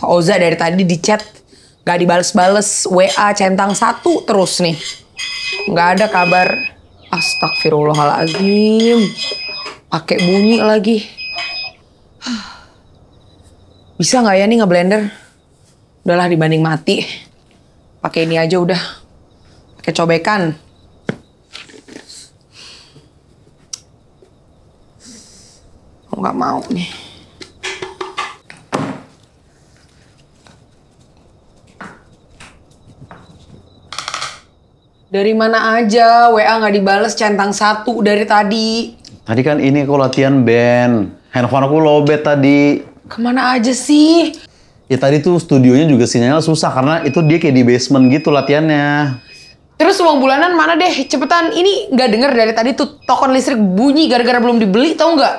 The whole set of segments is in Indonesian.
Oza dari tadi di chat gak dibales-bales, WA centang 1 terus nih. Gak ada kabar. Astagfirullahaladzim. Pakai bunyi lagi. Bisa nggak ya nih ngeblender? Udahlah dibanding mati. Pakai ini aja udah. Pakai cobekan. Nggak mau nih. Dari mana aja WA nggak dibales centang 1 dari tadi. Tadi kan ini aku latihan band. Handphone aku lowbat tadi. Kemana aja sih? Ya tadi tuh studionya juga sinyalnya susah karena itu dia kayak di basement gitu latihannya. Terus uang bulanan mana deh? Cepetan, ini nggak denger dari tadi tuh token listrik bunyi gara-gara belum dibeli, tau nggak?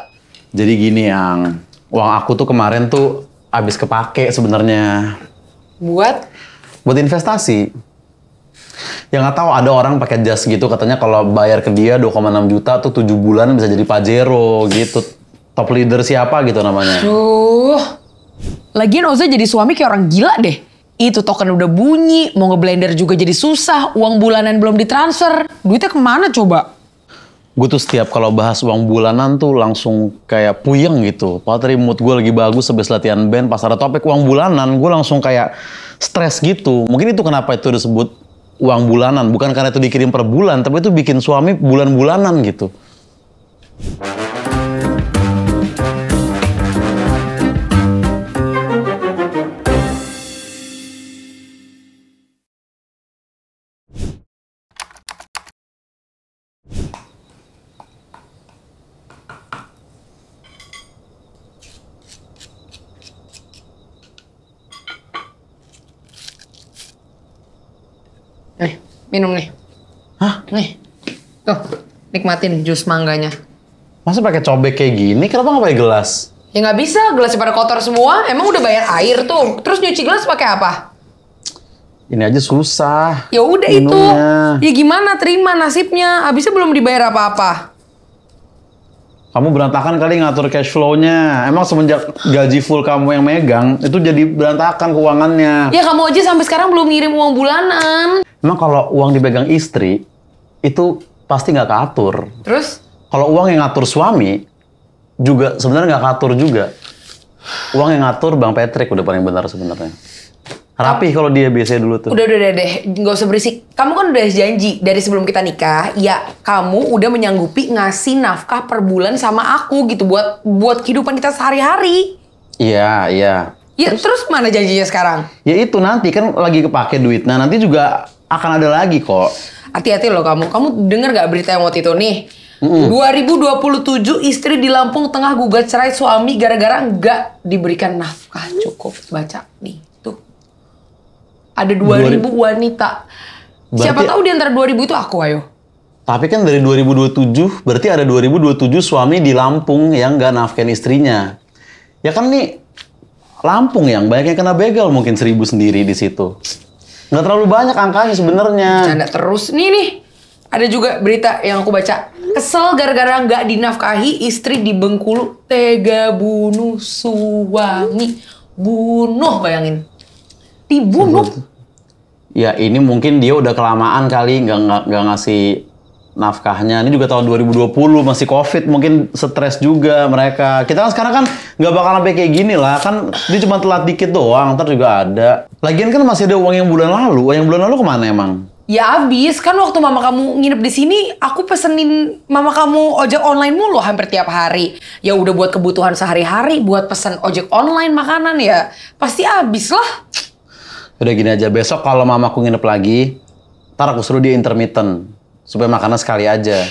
Jadi gini yang uang aku tuh kemarin tuh habis kepake sebenarnya. Buat investasi. Ya nggak tahu ada orang pakai jas gitu katanya kalau bayar ke dia 2,6 juta tuh 7 bulan bisa jadi Pajero gitu. Top leader siapa gitu namanya. Lagian Oza jadi suami kayak orang gila deh. Itu token udah bunyi, mau ngeblender juga jadi susah, uang bulanan belum ditransfer. Duitnya kemana coba? Gue tuh setiap kalau bahas uang bulanan tuh langsung kayak puyeng gitu. Padahal tadi mood gue lagi bagus habis latihan band, pas ada topik uang bulanan, gue langsung kayak stres gitu. Mungkin itu kenapa itu disebut uang bulanan. Bukan karena itu dikirim per bulan, tapi itu bikin suami bulan-bulanan gitu. Minum nih. Hah? Nih. Tuh, nikmatin jus mangganya. Masa pakai cobek kayak gini? Kenapa nggak pakai gelas? Ya nggak bisa, gelasnya pada kotor semua. Emang udah bayar air tuh. Terus nyuci gelas pakai apa? Ini aja susah. Ya udah itu. Ya gimana terima nasibnya? Habisnya belum dibayar apa-apa. Kamu berantakan kali ngatur cash flow-nya. Emang semenjak gaji full kamu yang megang, itu jadi berantakan keuangannya. Ya kamu aja sampai sekarang belum ngirim uang bulanan. Emang kalau uang dipegang istri, itu pasti nggak keatur. Terus? Kalau uang yang ngatur suami, juga sebenarnya nggak keatur juga. Uang yang ngatur Bang Patrick udah paling benar sebenarnya. Rapih kalau dia biasanya dulu tuh. Udah deh, nggak usah berisik. Kamu kan udah janji dari sebelum kita nikah, ya kamu udah menyanggupi ngasih nafkah per bulan sama aku gitu buat kehidupan kita sehari-hari. Iya. Ya terus mana janjinya sekarang? Ya itu nanti kan lagi kepake duit. Nah nanti juga akan ada lagi kok. Hati-hati loh kamu. Kamu denger gak berita yang waktu itu nih? 2027 istri di Lampung Tengah gugat cerai suami gara-gara nggak diberikan nafkah cukup. Baca nih, tuh. Ada 2000 wanita. Siapa tahu di antara 2000 itu aku, ayo. Tapi kan dari 2027, berarti ada 2027 suami di Lampung yang nggak nafkahin istrinya. Ya kan nih, Lampung yang banyak yang kena begal mungkin 1000 sendiri di situ. Nggak terlalu banyak angkanya sebenarnya. Canda terus. Nih. Ada juga berita yang aku baca. Kesel gara-gara nggak dinafkahi, istri di Bengkulu tega bunuh suami. Bunuh, bayangin. Dibunuh. Ya ini mungkin dia udah kelamaan kali nggak ngasih nafkahnya. Ini juga tahun 2020 masih COVID, mungkin stres juga mereka. Kita kan sekarang kan nggak bakal sampai kayak gini lah. Kan dia cuma telat dikit doang, ntar juga ada. Lagian kan masih ada uang yang bulan lalu. Uang yang bulan lalu kemana emang? Ya abis, kan waktu mama kamu nginep di sini, aku pesenin mama kamu ojek online mulu hampir tiap hari. Ya udah buat kebutuhan sehari-hari, buat pesen ojek online makanan ya, pasti abis lah. Udah gini aja, besok kalau mamaku nginep lagi, ntar aku suruh dia intermittent. Supaya makannya sekali aja.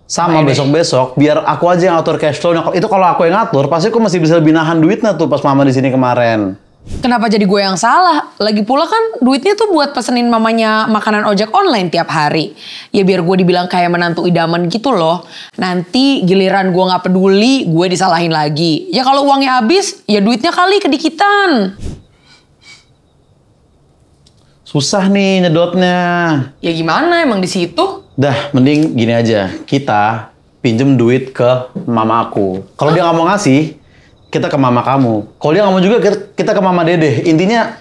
Sama besok-besok, biar aku aja yang ngatur cash flow. Itu kalau aku yang ngatur, pasti aku masih bisa lebih nahan duitnya tuh pas mama di sini kemarin. Kenapa jadi gue yang salah? Lagi pula kan duitnya tuh buat pesenin mamanya makanan ojek online tiap hari. Ya biar gue dibilang kayak menantu idaman gitu loh. Nanti giliran gue gak peduli, gue disalahin lagi. Ya kalau uangnya habis, ya duitnya kali kedikitan. Susah nih nyedotnya. Ya gimana emang di situ? Dah, mending gini aja. Kita pinjem duit ke mama aku. Kalau dia nggak mau ngasih, kita ke mama kamu. Kalau dia nggak mau juga, kita ke mama Dede. Intinya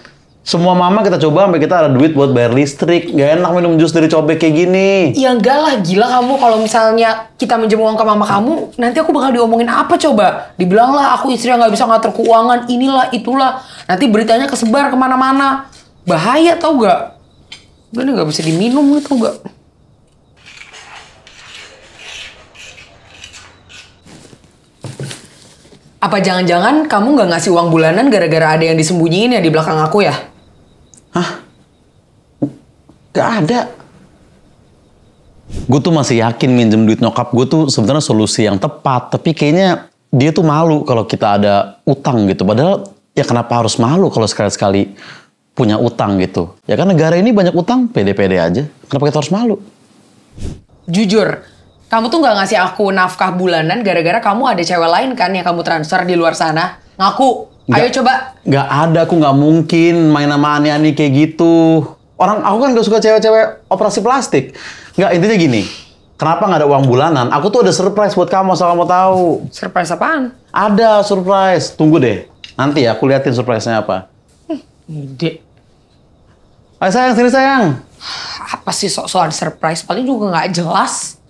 semua mama kita coba sampai kita ada duit buat bayar listrik. Gak enak minum jus dari cobek kayak gini. Ya enggak lah, gila kamu. Kalau misalnya kita minjem uang ke mama kamu, nanti aku bakal diomongin apa coba? Dibilang lah aku istri yang nggak bisa ngatur keuangan, inilah, itulah. Nanti beritanya kesebar kemana-mana. Bahaya tau gak? Udah nih nggak bisa diminum gitu gak? Apa jangan-jangan kamu nggak ngasih uang bulanan gara-gara ada yang disembunyiin ya di belakang aku ya? Hah? Gak ada. Gue tuh masih yakin minjem duit nyokap gue tuh sebenarnya solusi yang tepat. Tapi kayaknya dia tuh malu kalau kita ada utang gitu. Padahal ya kenapa harus malu kalau sekali-sekali punya utang gitu. Ya kan negara ini banyak utang, pede-pede aja. Kenapa kita harus malu? Jujur, kamu tuh nggak ngasih aku nafkah bulanan gara-gara kamu ada cewek lain kan yang kamu transfer di luar sana. Ngaku. Ayo coba. Gak ada, aku gak mungkin main sama aneh-aneh kayak gitu. Aku kan gak suka cewek-cewek operasi plastik. Nggak, intinya gini. Kenapa nggak ada uang bulanan? Aku tuh ada surprise buat kamu, asal kamu tahu. Surprise apaan? Ada surprise. Tunggu deh. Nanti ya, aku liatin surprise-nya apa. Ide. Ayo sayang, sini sayang. Apa sih soal surprise? Paling juga nggak jelas.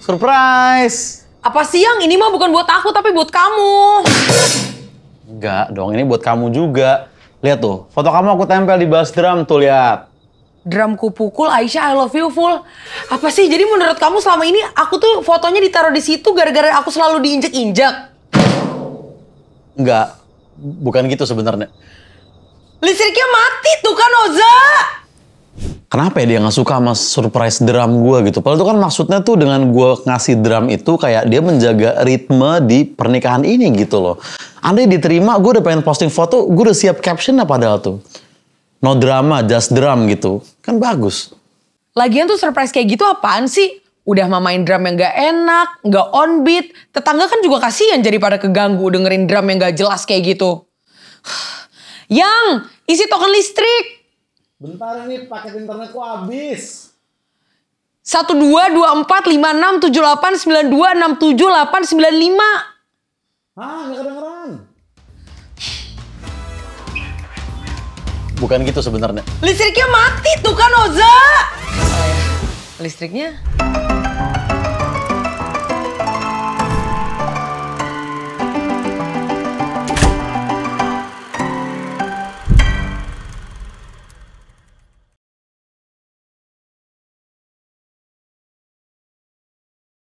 Surprise. Apa sih yang ini mah bukan buat aku tapi buat kamu. Enggak dong, ini buat kamu juga. Lihat tuh, foto kamu aku tempel di bass drum tuh, lihat. Drumku pukul, Aisyah I love you full. Apa sih? Jadi menurut kamu selama ini aku tuh fotonya ditaruh di situ gara-gara aku selalu diinjek-injek? Enggak, bukan gitu sebenarnya. Listriknya mati tuh kan, Oza. Kenapa ya dia nggak suka sama surprise drum gue gitu? Padahal itu kan maksudnya tuh dengan gue ngasih drum itu kayak dia menjaga ritme di pernikahan ini gitu loh. Andai diterima, gue udah pengen posting foto, gue udah siap captionnya padahal tuh. No drama, just drum gitu. Kan bagus. Lagian tuh surprise kayak gitu apaan sih? Udah mamain drum yang gak enak, gak on beat. Tetangga kan juga kasihan jadi pada keganggu dengerin drum yang gak jelas kayak gitu. Yang, isi token listrik. Bentar ini paket internetku habis. 1224678926785. Hah, nggak kedengeran. Bukan gitu sebenarnya. Listriknya mati tuh kan, Oza. Listriknya